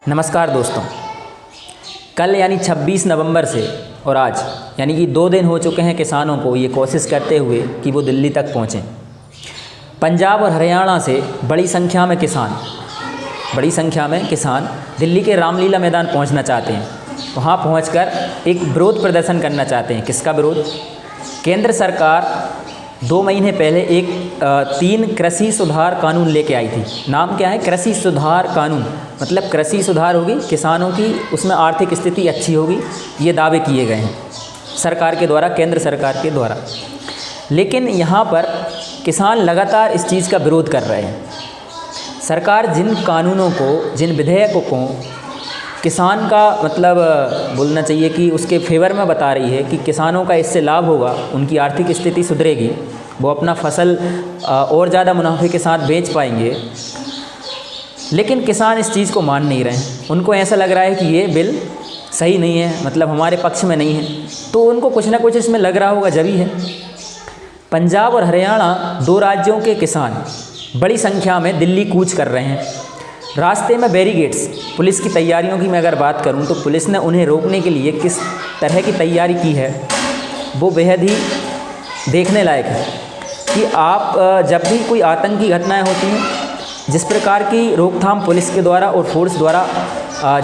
नमस्कार दोस्तों। कल यानी 26 नवंबर से और आज यानी कि 2 दिन हो चुके हैं किसानों को ये कोशिश करते हुए कि वो दिल्ली तक पहुँचें। पंजाब और हरियाणा से बड़ी संख्या में किसान दिल्ली के रामलीला मैदान पहुंचना चाहते हैं। वहां पहुंचकर एक विरोध प्रदर्शन करना चाहते हैं। किसका विरोध? केंद्र सरकार 2 महीने पहले एक 3 कृषि सुधार कानून लेके आई थी। नाम क्या है? कृषि सुधार कानून। मतलब कृषि सुधार होगी, किसानों की उसमें आर्थिक स्थिति अच्छी होगी, ये दावे किए गए हैं सरकार के द्वारा, केंद्र सरकार के द्वारा। लेकिन यहाँ पर किसान लगातार इस चीज़ का विरोध कर रहे हैं। सरकार जिन कानूनों को, जिन विधेयकों को किसान का मतलब बोलना चाहिए कि उसके फेवर में बता रही है कि किसानों का इससे लाभ होगा, उनकी आर्थिक स्थिति सुधरेगी, वो अपना फसल और ज़्यादा मुनाफे के साथ बेच पाएंगे, लेकिन किसान इस चीज़ को मान नहीं रहे हैं। उनको ऐसा लग रहा है कि ये बिल सही नहीं है, मतलब हमारे पक्ष में नहीं है। तो उनको कुछ ना कुछ इसमें लग रहा होगा, जभी है। पंजाब और हरियाणा 2 राज्यों के किसान बड़ी संख्या में दिल्ली कूच कर रहे हैं। रास्ते में बैरिकेड्स, पुलिस की तैयारियों की मैं अगर बात करूं तो पुलिस ने उन्हें रोकने के लिए किस तरह की तैयारी की है वो बेहद ही देखने लायक है। कि आप जब भी कोई आतंकी घटनाएं होती हैं, जिस प्रकार की रोकथाम पुलिस के द्वारा और फोर्स द्वारा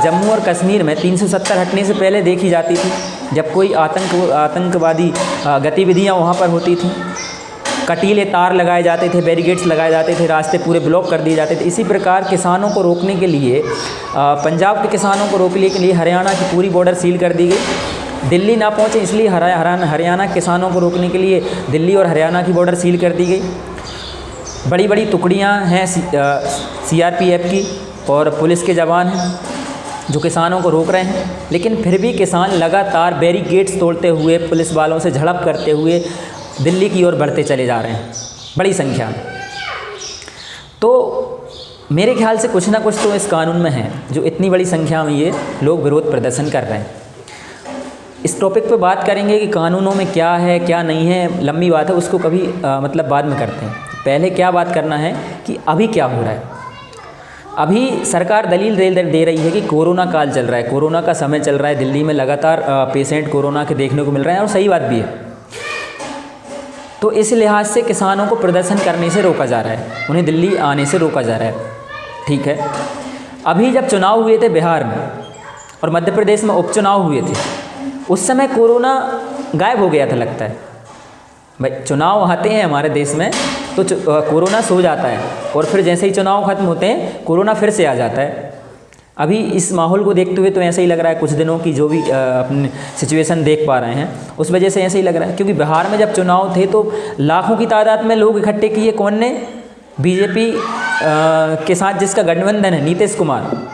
जम्मू और कश्मीर में 370 हटने से पहले देखी जाती थी, जब कोई आतंकवादी गतिविधियां वहां पर होती थी, कटीले तार लगाए जाते थे, बैरिकेड्स लगाए जाते थे, रास्ते पूरे ब्लॉक कर दिए जाते थे। इसी प्रकार किसानों को रोकने के लिए, पंजाब के किसानों को रोकने के लिए हरियाणा की पूरी बॉर्डर सील कर दी गई। दिल्ली ना पहुँचे इसलिए हरियाणा किसानों को रोकने के लिए दिल्ली और हरियाणा की बॉर्डर सील कर दी गई। बड़ी बड़ी टुकड़ियाँ हैं CRPF की और पुलिस के जवान हैं जो किसानों को रोक रहे हैं, लेकिन फिर भी किसान लगातार बैरिकेड्स तोड़ते हुए, पुलिस वालों से झड़प करते हुए दिल्ली की ओर बढ़ते चले जा रहे हैं बड़ी संख्या में। तो मेरे ख्याल से कुछ ना कुछ तो इस कानून में है जो इतनी बड़ी संख्या में ये लोग विरोध प्रदर्शन कर रहे हैं। इस टॉपिक पे बात करेंगे कि कानूनों में क्या है क्या नहीं है, लंबी बात है, उसको कभी मतलब बाद में करते हैं। पहले क्या बात करना है कि अभी क्या हो रहा है। अभी सरकार दलील दे रही है कि कोरोना काल चल रहा है, कोरोना का समय चल रहा है, दिल्ली में लगातार पेशेंट कोरोना के देखने को मिल रहे हैं, और सही बात भी है। तो इस लिहाज से किसानों को प्रदर्शन करने से रोका जा रहा है, उन्हें दिल्ली आने से रोका जा रहा है। ठीक है, अभी जब चुनाव हुए थे बिहार में और मध्य प्रदेश में उपचुनाव हुए थे, उस समय कोरोना गायब हो गया था लगता है। भाई चुनाव आते हैं हमारे देश में तो कोरोना सो जाता है, और फिर जैसे ही चुनाव खत्म होते हैं कोरोना फिर से आ जाता है। अभी इस माहौल को देखते हुए तो ऐसा ही लग रहा है, कुछ दिनों की जो भी अपनी सिचुएशन देख पा रहे हैं उस वजह से ऐसा ही लग रहा है। क्योंकि बिहार में जब चुनाव थे तो लाखों की तादाद में लोग इकट्ठे किए। कौन ने? बीजेपी के साथ जिसका गठबंधन है, नीतीश कुमार।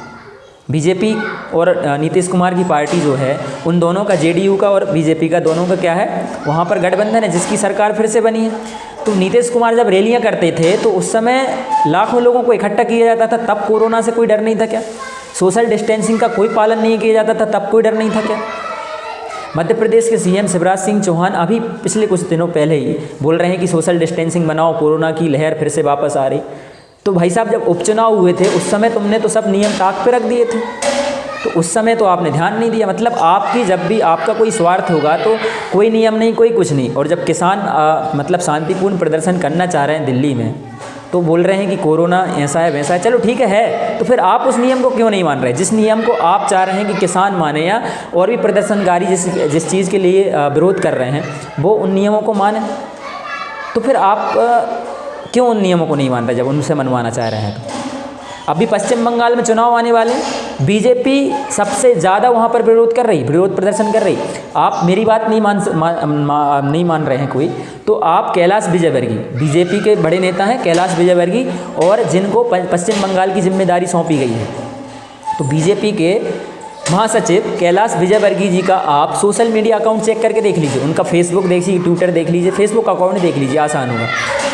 बीजेपी और नीतीश कुमार की पार्टी जो है, उन दोनों का, JDU का और बीजेपी का, दोनों का क्या है, वहाँ पर गठबंधन है जिसकी सरकार फिर से बनी है। तो नीतीश कुमार जब रैलियाँ करते थे तो उस समय लाखों लोगों को इकट्ठा किया जाता था, तब कोरोना से कोई डर नहीं था क्या? सोशल डिस्टेंसिंग का कोई पालन नहीं किया जाता था, तब कोई डर नहीं था क्या? मध्य प्रदेश के CM शिवराज सिंह चौहान अभी पिछले कुछ दिनों पहले ही बोल रहे हैं कि सोशल डिस्टेंसिंग बनाओ, कोरोना की लहर फिर से वापस आ रही। तो भाई साहब जब उपचुनाव हुए थे उस समय तुमने तो सब नियम ताक पे रख दिए थे, तो उस समय तो आपने ध्यान नहीं दिया। मतलब आपकी जब भी आपका कोई स्वार्थ होगा तो कोई नियम नहीं, कोई कुछ नहीं। और जब किसान मतलब शांतिपूर्ण प्रदर्शन करना चाह रहे हैं दिल्ली में, तो बोल रहे हैं कि कोरोना ऐसा है वैसा है। चलो ठीक है, तो फिर आप उस नियम को क्यों नहीं मान रहे? जिस नियम को आप चाह रहे हैं कि किसान माने या और भी प्रदर्शनकारी जिस चीज़ के लिए विरोध कर रहे हैं वो उन नियमों को माने, तो फिर आप क्यों उन नियमों को नहीं मान रहे जब उनसे मनवाना चाह रहे हैं? तो अभी पश्चिम बंगाल में चुनाव आने वाले हैं, बीजेपी सबसे ज़्यादा वहाँ पर विरोध प्रदर्शन कर रही। आप मेरी बात नहीं मान रहे हैं कोई, तो आप कैलाश विजयवर्गीय, बीजेपी के बड़े नेता हैं कैलाश विजयवर्गीय, और जिनको पश्चिम बंगाल की जिम्मेदारी सौंपी गई है, तो बीजेपी के महासचिव कैलाश विजयवर्गीय जी का आप सोशल मीडिया अकाउंट चेक करके देख लीजिए, उनका फेसबुक देखिए, ट्विटर देख लीजिए, फेसबुक अकाउंट देख लीजिए, आसान होगा।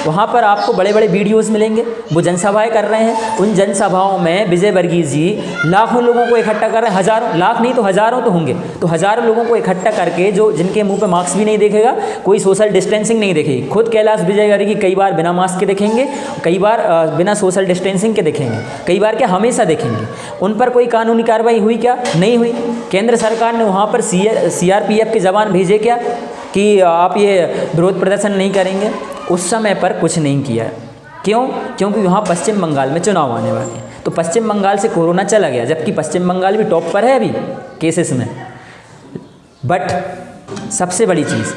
वहाँ पर आपको बड़े बड़े वीडियोस मिलेंगे, वो जनसभाएं कर रहे हैं। उन जनसभाओं में विजयवर्गीय जी लाखों लोगों को इकट्ठा कर रहे हैं, हज़ारों, लाख नहीं तो हज़ारों तो होंगे, तो हज़ारों लोगों को इकट्ठा करके, जो जिनके मुँह पर मास्क भी नहीं दिखेगा, कोई सोशल डिस्टेंसिंग नहीं दिखेगी। खुद कैलाश विजयवर्गीय कई बार बिना मास्क के दिखेंगे, कई बार बिना सोशल डिस्टेंसिंग के दिखेंगे, कई बार क्या हमेशा दिखेंगे। उन पर कोई कानूनी कार्रवाई हुई क्या? नहीं हुई। केंद्र सरकार ने वहाँ पर CRPF के जवान भेजे क्या कि आप ये विरोध प्रदर्शन नहीं करेंगे? उस समय पर कुछ नहीं किया। क्यों? क्योंकि वहाँ पश्चिम बंगाल में चुनाव आने वाले हैं, तो पश्चिम बंगाल से कोरोना चला गया, जबकि पश्चिम बंगाल भी टॉप पर है अभी केसेस में। बट सबसे बड़ी चीज़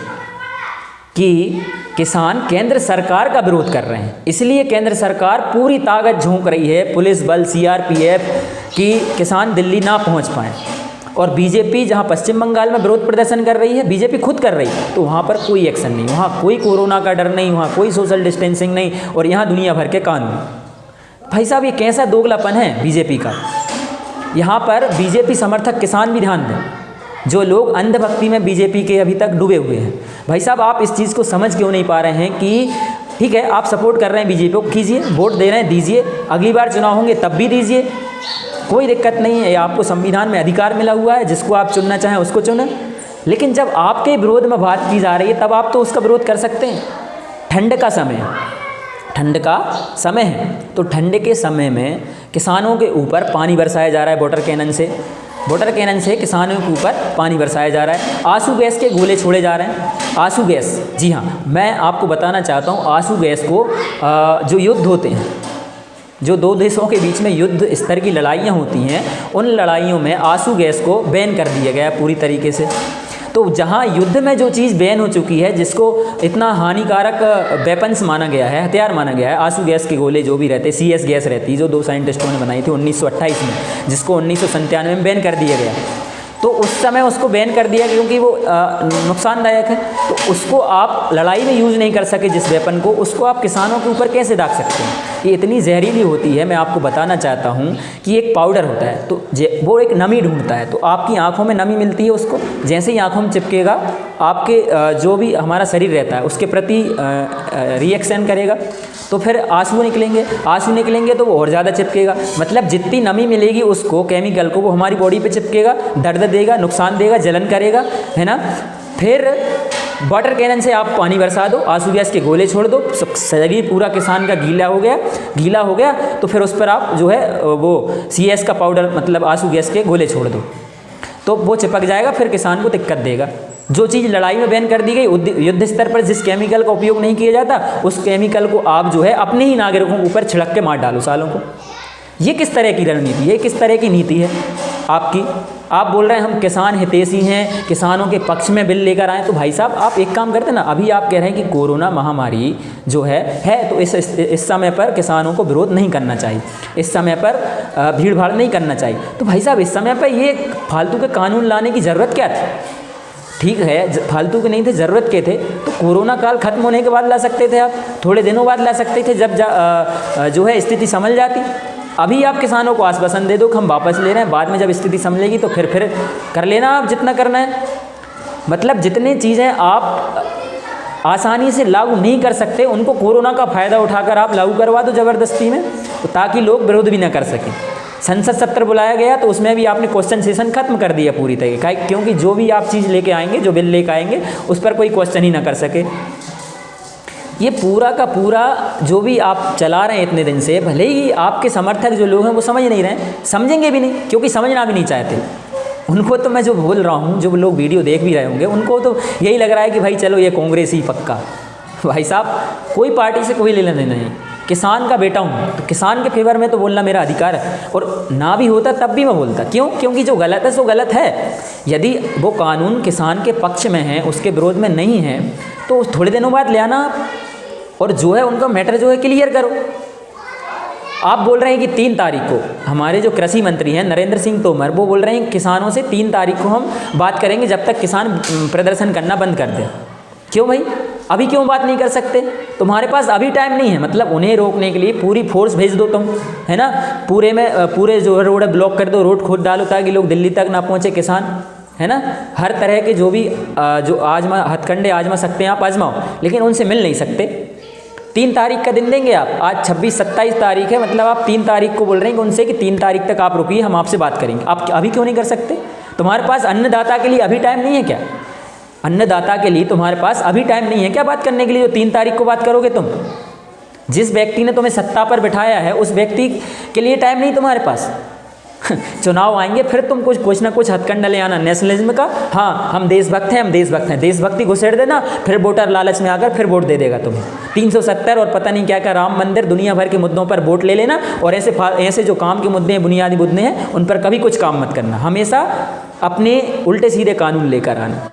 कि किसान केंद्र सरकार का विरोध कर रहे हैं, इसलिए केंद्र सरकार पूरी ताकत झोंक रही है, पुलिस बल, CRPF, कि किसान दिल्ली ना पहुंच पाएँ। और बीजेपी जहां पश्चिम बंगाल में विरोध प्रदर्शन कर रही है, बीजेपी खुद कर रही है, तो वहां पर कोई एक्शन नहीं, वहां कोई कोरोना का डर नहीं, वहां कोई सोशल डिस्टेंसिंग नहीं, और यहाँ दुनिया भर के कानून। भाई साहब, ये कैसा दोगलापन है बीजेपी का। यहाँ पर बीजेपी समर्थक किसान भी ध्यान दें, जो लोग अंधभक्ति में बीजेपी के अभी तक डूबे हुए हैं। भाई साहब, आप इस चीज़ को समझ क्यों नहीं पा रहे हैं कि ठीक है, आप सपोर्ट कर रहे हैं बीजेपी को, कीजिए, वोट दे रहे हैं, दीजिए, अगली बार चुनाव होंगे तब भी दीजिए, कोई दिक्कत नहीं है। आपको संविधान में अधिकार मिला हुआ है, जिसको आप चुनना चाहें उसको चुनें। लेकिन जब आपके विरोध में बात की जा रही है, तब आप तो उसका विरोध कर सकते हैं। ठंड का समय है, ठंड का समय है, तो ठंड के समय में किसानों के ऊपर पानी बरसाया जा रहा है वाटर कैनन से, वाटर कैनन से किसानों के ऊपर पानी बरसाया जा रहा है। आंसू गैस के गोले छोड़े जा रहे हैं। आंसू गैस, जी हाँ, मैं आपको बताना चाहता हूँ, आंसू गैस को जो युद्ध होते हैं, जो दो देशों के बीच में युद्ध स्तर की लड़ाइयाँ होती हैं, उन लड़ाइयों में आंसू गैस को बैन कर दिया गया पूरी तरीके से। तो जहाँ युद्ध में जो चीज़ बैन हो चुकी है, जिसको इतना हानिकारक वेपन्स माना गया है, हथियार माना गया है, आंसू गैस के गोले जो भी रहते, CS गैस रहती, जो 2 साइंटिस्टों ने बनाई थी 1928 में, जिसको 1997 में बैन कर दिया गया। तो उस समय उसको बैन कर दिया क्योंकि वो नुकसानदायक है। तो उसको आप लड़ाई में यूज़ नहीं कर सके, जिस वेपन को, उसको आप किसानों के ऊपर कैसे दाग सकते हैं? ये इतनी जहरीली होती है। मैं आपको बताना चाहता हूँ कि एक पाउडर होता है, तो वो एक नमी ढूंढता है, तो आपकी आँखों में नमी मिलती है उसको, जैसे ही आँखों में चिपकेगा, आपके जो भी हमारा शरीर रहता है उसके प्रति रिएक्शन करेगा, तो फिर आंसू निकलेंगे, आंसू निकलेंगे तो वो और ज़्यादा चिपकेगा। मतलब जितनी नमी मिलेगी उसको, केमिकल को, वो हमारी बॉडी पे चिपकेगा, दर्द देगा, नुकसान देगा, जलन करेगा, है ना। फिर वाटर कैनन से आप पानी बरसा दो, आंसू गैस के गोले छोड़ दो, शरीर पूरा किसान का गीला हो गया, तो फिर उस पर आप जो है वो CS का पाउडर, मतलब आंसू गैस के गोले छोड़ दो, तो वो चिपक जाएगा, फिर किसान को दिक्कत देगा। जो चीज़ लड़ाई में बैन कर दी गई, युद्ध स्तर पर जिस केमिकल का उपयोग नहीं किया जाता, उस केमिकल को आप जो है अपने ही नागरिकों के ऊपर छिड़क के मार डालो सालों को। ये किस तरह की रणनीति है, किस तरह की नीति है आपकी? आप बोल रहे हैं हम किसान हितैषी हैं, किसानों के पक्ष में बिल लेकर आए, तो भाई साहब आप एक काम करते ना, अभी आप कह रहे हैं कि कोरोना महामारी जो है तो इस समय पर किसानों को विरोध नहीं करना चाहिए, इस समय पर भीड़ भाड़ नहीं करना चाहिए, तो भाई साहब इस समय पर ये फालतू के कानून लाने की ज़रूरत क्या थी? ठीक है, फालतू के नहीं थे, ज़रूरत के थे, तो कोरोना काल खत्म होने के बाद ला सकते थे, आप थोड़े दिनों बाद ला सकते थे, जब जो है स्थिति संभल जाती। अभी आप किसानों को आश्वासन दे दो कि हम वापस ले रहे हैं, बाद में जब स्थिति संभलेगी तो फिर कर लेना आप जितना करना है। मतलब जितनी चीज़ें आप आसानी से लागू नहीं कर सकते, उनको कोरोना का फ़ायदा उठाकर आप लागू करवा दो ज़बरदस्ती में, तो ताकि लोग विरोध भी ना कर सकें। संसद सत्र बुलाया गया तो उसमें भी आपने क्वेश्चन सेशन खत्म कर दिया पूरी तरीके, क्योंकि जो भी आप चीज़ लेके आएंगे, जो बिल लेके आएंगे, उस पर कोई क्वेश्चन ही ना कर सके। ये पूरा का पूरा जो भी आप चला रहे हैं इतने दिन से, भले ही आपके समर्थक जो लोग हैं वो समझ नहीं रहे हैं, समझेंगे भी नहीं, क्योंकि समझना भी नहीं चाहते। उनको तो मैं जो बोल रहा हूँ, जो लोग वीडियो देख भी रहे होंगे, उनको तो यही लग रहा है कि भाई चलो ये कांग्रेस ही पक्का। भाई साहब कोई पार्टी से कोई लेना देना नहीं, किसान का बेटा हूँ, तो किसान के फेवर में तो बोलना मेरा अधिकार है, और ना भी होता तब भी मैं बोलता। क्यों? क्योंकि जो गलत है सो गलत है। यदि वो कानून किसान के पक्ष में है, उसके विरोध में नहीं है, तो थोड़े दिनों बाद ले आना और जो है उनका मैटर जो है क्लियर करो। आप बोल रहे हैं कि 3 तारीख को हमारे जो कृषि मंत्री हैं नरेंद्र सिंह तोमर, वो बोल रहे हैं किसानों से 3 तारीख को हम बात करेंगे, जब तक किसान प्रदर्शन करना बंद कर दें। क्यों भाई? अभी क्यों बात नहीं कर सकते? तुम्हारे पास अभी टाइम नहीं है, मतलब उन्हें रोकने के लिए पूरी फोर्स भेज दो तुम, है ना, पूरे जो रोड है ब्लॉक कर दो, रोड खोद डालो ताकि लोग दिल्ली तक ना पहुँचे किसान, है ना। हर तरह के जो भी जो हथकंडे आजमा सकते हैं आप आजमाओ, लेकिन उनसे मिल नहीं सकते। 3 तारीख का दिन देंगे आप, आज 26-27 तारीख है, मतलब आप 3 तारीख को बोल रहे हैं कि उनसे कि 3 तारीख तक आप रुकिए, हम आपसे बात करेंगे। आप अभी क्यों नहीं कर सकते? तुम्हारे पास अन्नदाता के लिए अभी टाइम नहीं है क्या? अन्नदाता के लिए तुम्हारे पास अभी टाइम नहीं है क्या बात करने के लिए, जो 3 तारीख को बात करोगे तुम? जिस व्यक्ति ने तुम्हें सत्ता पर बिठाया है उस व्यक्ति के लिए टाइम नहीं तुम्हारे पास। चुनाव आएंगे फिर तुम कुछ ना कुछ हथकंडा ले आना नेशनलिज्म का, हाँ हम देशभक्त हैं, हम देशभक्त हैं, देशभक्ति घुसेड़ देना, फिर वोटर लालच में आकर फिर वोट दे देगा तुम्हें। 370 और पता नहीं क्या क्या राम मंदिर, दुनिया भर के मुद्दों पर वोट ले लेना, और ऐसे जो काम के मुद्दे हैं, बुनियादी मुद्दे हैं, उन पर कभी कुछ काम मत करना, हमेशा अपने उल्टे सीधे कानून लेकर आना।